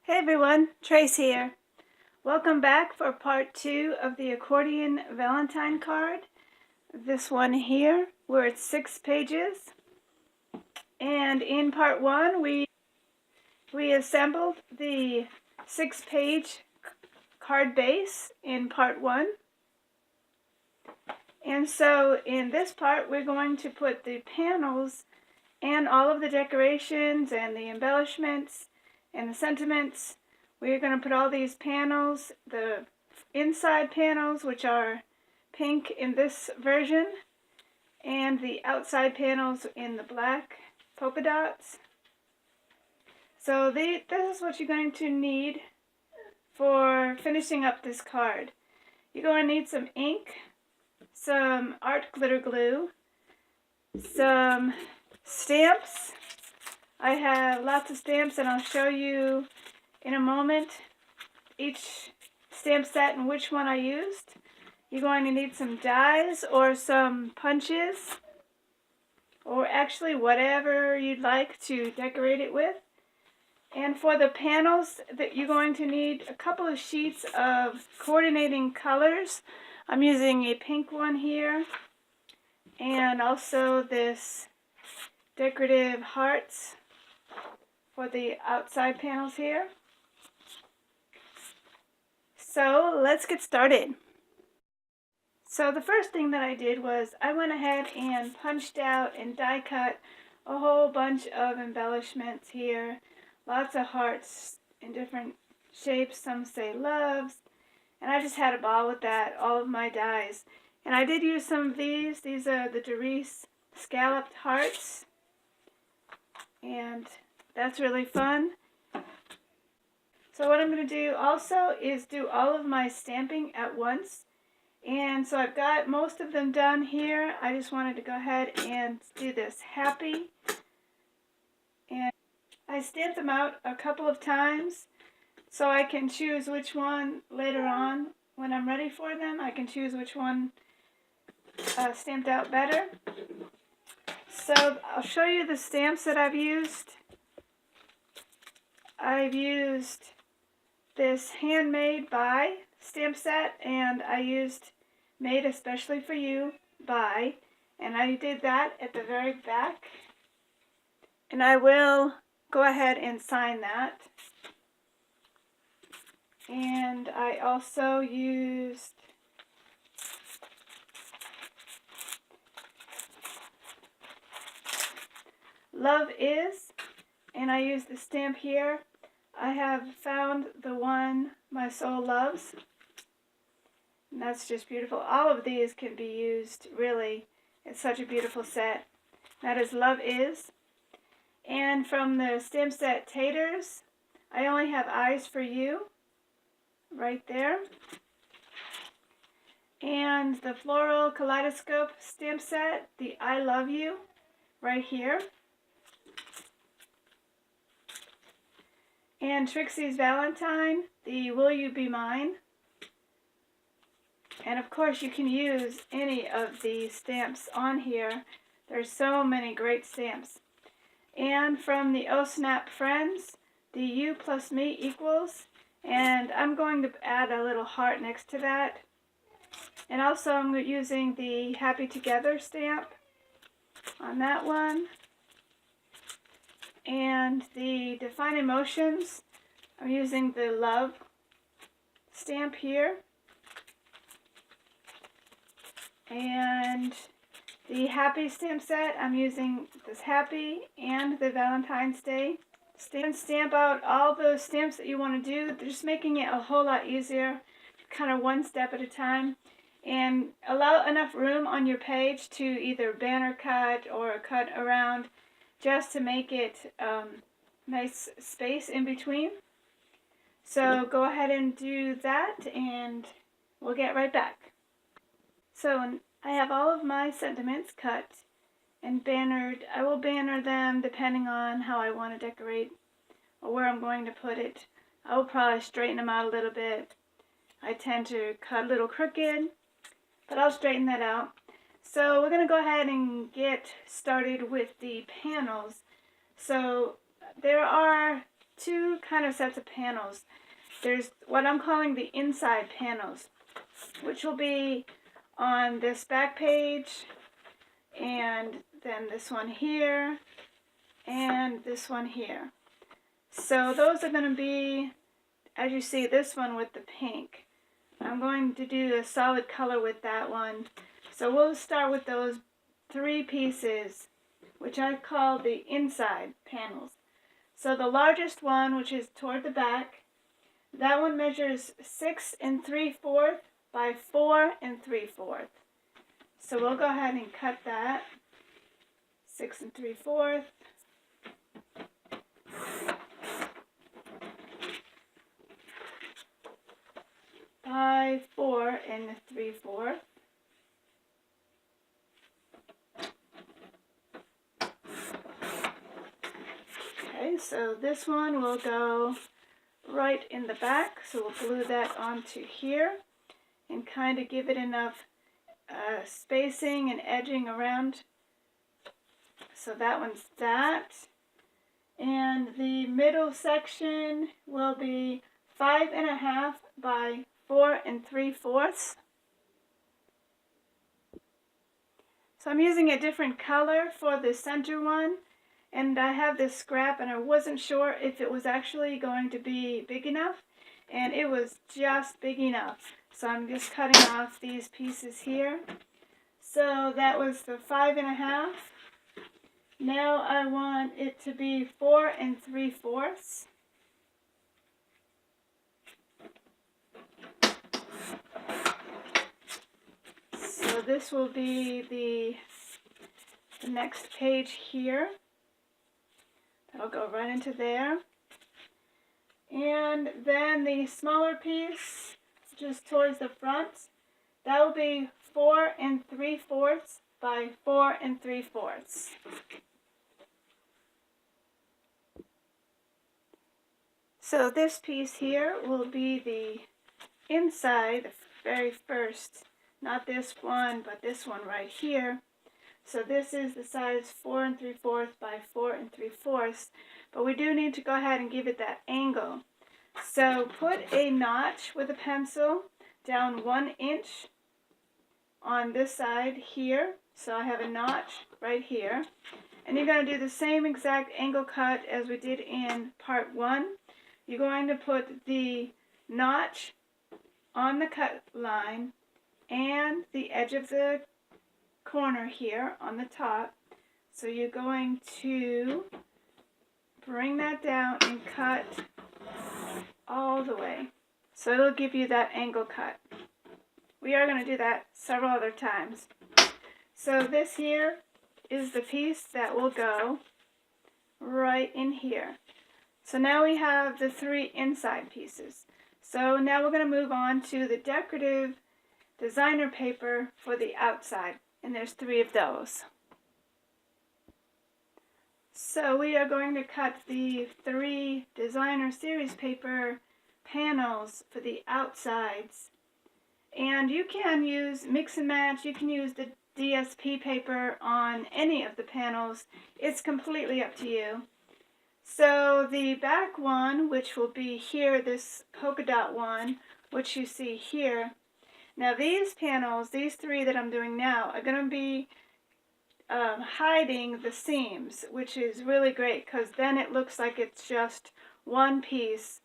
Hey everyone, Trace here. Welcome back for part 2 of the Accordion Valentine card. This one here, where it's 6 pages. And in part 1, we assembled the 6-page card base in part 1. And so in this part, we're going to put the panels and all of the decorations and the embellishments and the sentiments. We're going to put all these panels, the inside panels, which are pink in this version, and the outside panels in the black polka dots. So this is what you're going to need for finishing up this card. You're going to need some ink, some art glitter glue, some stamps. I have lots of stamps, and I'll show you in a moment each stamp set and which one I used. You're going to need some dies or some punches, or actually whatever you'd like to decorate it with. And for the panels, that you're going to need a couple of sheets of coordinating colors. I'm using a pink one here, and also this decorative hearts for the outside panels here. So let's get started. So the first thing that I did was I went ahead and punched out and die cut a whole bunch of embellishments here. Lots of hearts in different shapes, some say loves, and I just had a ball with that, all of my dies. And I did use some of these. These are the Doris scalloped hearts, and that's really fun. So what I'm going to do also is do all of my stamping at once. And so I've got most of them done here. I just wanted to go ahead and do this happy. And I stamped them out a couple of times so I can choose which one later on when I'm ready for them. I can choose which one stamped out better. So I'll show you the stamps that I've used. I've used this Handmade by stamp set, and I used Made Especially for You by, and I did that at the very back. And I will go ahead and sign that. And I also used Love Is, and I used the stamp here. I have found the one my soul loves, and that's just beautiful. All of these can be used, really. It's such a beautiful set. That is Love Is. And from the stamp set Taters, I only have Eyes for You right there. And the Floral Kaleidoscope stamp set, the I Love You right here. And Trixie's Valentine, the Will You Be Mine. And of course you can use any of the stamps on here. There's so many great stamps. And from the Oh Snap Friends, the You plus Me equals. And I'm going to add a little heart next to that. And also I'm using the Happy Together stamp on that one. And the Define Emotions, I'm using the Love stamp here. And the Happy stamp set, I'm using this Happy and the Valentine's Day stamp. Stamp out all those stamps that you want to do, just making it a whole lot easier, kind of one step at a time. And allow enough room on your page to either banner cut or cut around, just to make it nice space in between. So go ahead and do that, and we'll get right back. So I have all of my sentiments cut and bannered. I will banner them depending on how I want to decorate or where I'm going to put it. I will probably straighten them out a little bit. I tend to cut a little crooked, but I'll straighten that out. So we're going to go ahead and get started with the panels. So there are two kind of sets of panels. There's what I'm calling the inside panels, which will be on this back page, and then this one here, and this one here. So those are going to be, as you see, this one with the pink. I'm going to do a solid color with that one. So we'll start with those three pieces, which I call the inside panels. So the largest one, which is toward the back, that one measures 6 3/4 by 4 3/4. So we'll go ahead and cut that. 6 3/4. By 4 3/4. Okay, so this one will go right in the back, so we'll glue that onto here and kind of give it enough spacing and edging around. So that one's that. And the middle section will be 5 1/2 by 4 3/4. So I'm using a different color for the center one, and I have this scrap and I wasn't sure if it was actually going to be big enough, and it was just big enough. So I'm just cutting off these pieces here. So that was the 5 1/2. Now I want it to be 4 3/4. So this will be the next page here. That'll go right into there. And then the smaller piece, just towards the front, that will be 4 3/4 by 4 3/4. So this piece here will be the inside, the very first, not this one, but this one right here. So this is the size 4 3/4 by 4 3/4, but we do need to go ahead and give it that angle. So put a notch with a pencil down 1 inch on this side here. So I have a notch right here. And you're going to do the same exact angle cut as we did in part 1. You're going to put the notch on the cut line and the edge of the corner here on the top. So you're going to bring that down and cut all the way. So it'll give you that angle cut. We are going to do that several other times. So this here is the piece that will go right in here. So now we have the three inside pieces. So now we're going to move on to the decorative designer paper for the outside. And there's 3 of those. So we are going to cut the 3 designer series paper panels for the outsides. And you can use mix and match. You can use the DSP paper on any of the panels. It's completely up to you. So the back one, which will be here, this polka dot one, which you see here. Now these panels, these 3 that I'm doing now, are going to be hiding the seams, which is really great because then it looks like it's just one piece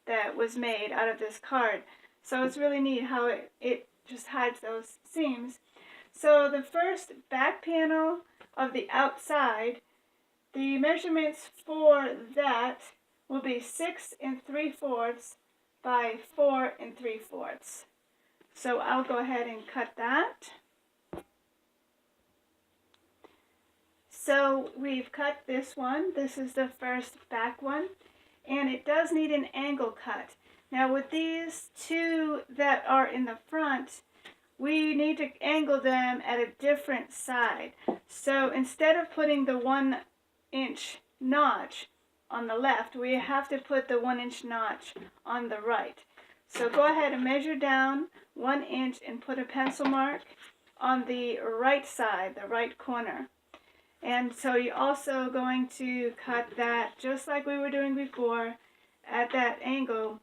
that was made out of this card. So it's really neat how it just hides those seams. So the first back panel of the outside, the measurements for that will be 6 3/4 by 4 3/4. So I'll go ahead and cut that. So we've cut this one. This is the first back one. And it does need an angle cut. Now with these 2 that are in the front, we need to angle them at a different side. So instead of putting the 1 inch notch on the left, we have to put the 1 inch notch on the right. So go ahead and measure down 1 inch and put a pencil mark on the right side, the right corner. And so you're also going to cut that just like we were doing before at that angle.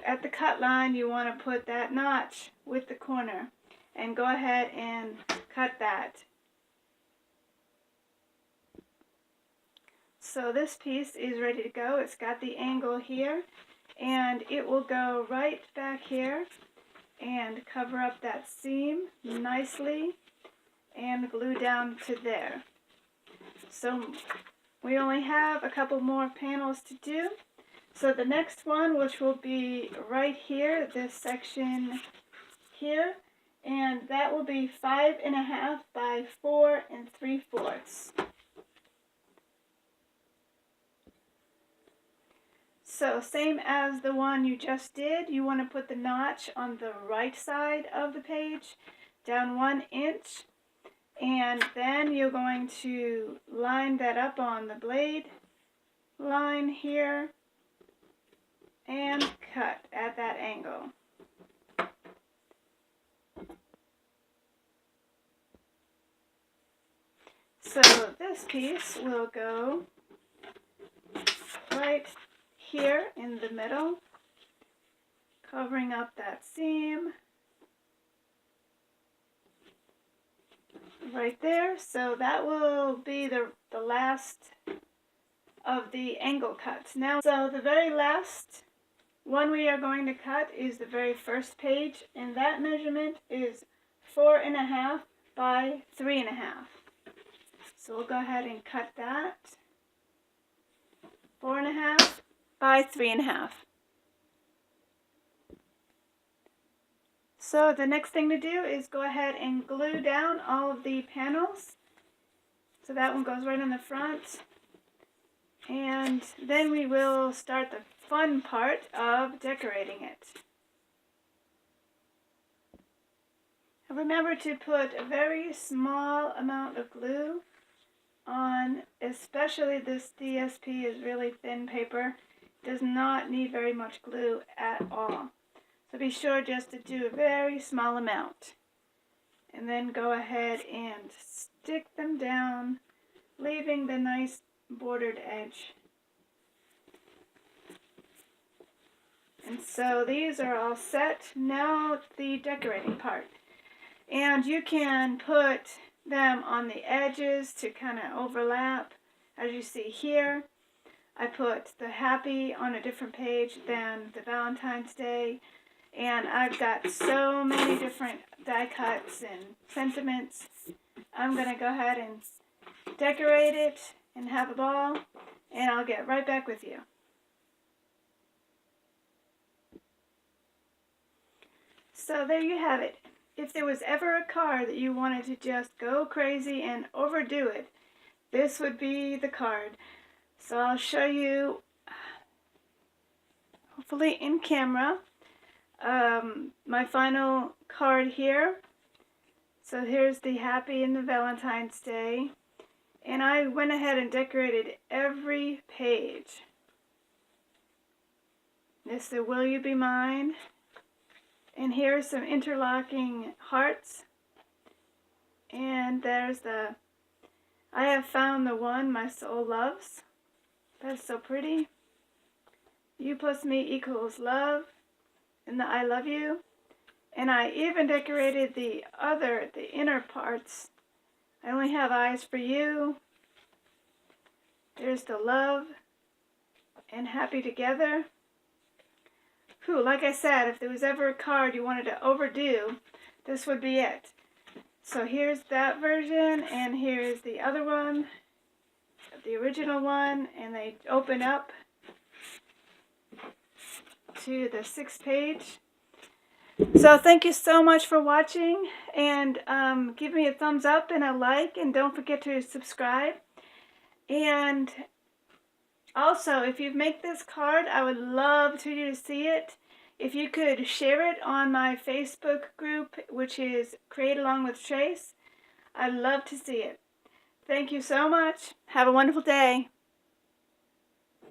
At the cut line, you want to put that notch with the corner and go ahead and cut that. So this piece is ready to go. It's got the angle here, and it will go right back here and cover up that seam nicely and glue down to there. So we only have a couple more panels to do. So the next one, which will be right here, this section here, and that will be 5.5 by 4 3/4. So same as the one you just did, you want to put the notch on the right side of the page, down 1 inch, and then you're going to line that up on the blade line here and cut at that angle. So this piece will go right here in the middle, covering up that seam right there. So that will be the last of the angle cuts. Now, so the very last one we are going to cut is the very first page, and that measurement is 4.5 by 3.5. So we'll go ahead and cut that. 4.5 by 3.5. So the next thing to do is go ahead and glue down all of the panels. So that one goes right in the front. And then we will start the fun part of decorating it. And remember to put a very small amount of glue on, especially this DSP is really thin paper. It does not need very much glue at all. So be sure just to do a very small amount. And then go ahead and stick them down, leaving the nice bordered edge. And so these are all set. Now the decorating part. And you can put them on the edges to kind of overlap. As you see here, I put the happy on a different page than the Valentine's Day. And I've got so many different die cuts and sentiments. I'm going to go ahead and decorate it and have a ball, and I'll get right back with you. So there you have it. If there was ever a card that you wanted to just go crazy and overdo it, this would be the card. So I'll show you, hopefully in camera, my final card here. So here's the happy and the Valentine's Day. And I went ahead and decorated every page. This is the Will You Be Mine. And here's some interlocking hearts. And there's the I Have Found the One My Soul Loves. That's so pretty. You plus me equals love. And the I love you. And I even decorated the inner parts. I only have eyes for you. There's the love and happy together. Whew, like I said, if there was ever a card you wanted to overdo, this would be it. So here's that version, and here's the other one, the original one, and they open up to the 6th page. So thank you so much for watching, and give me a thumbs up and a like, and don't forget to subscribe. And also, if you make this card, I would love for you to see it. If you could share it on my Facebook group, which is Create Along with Trace, I'd love to see it. Thank you so much. Have a wonderful day.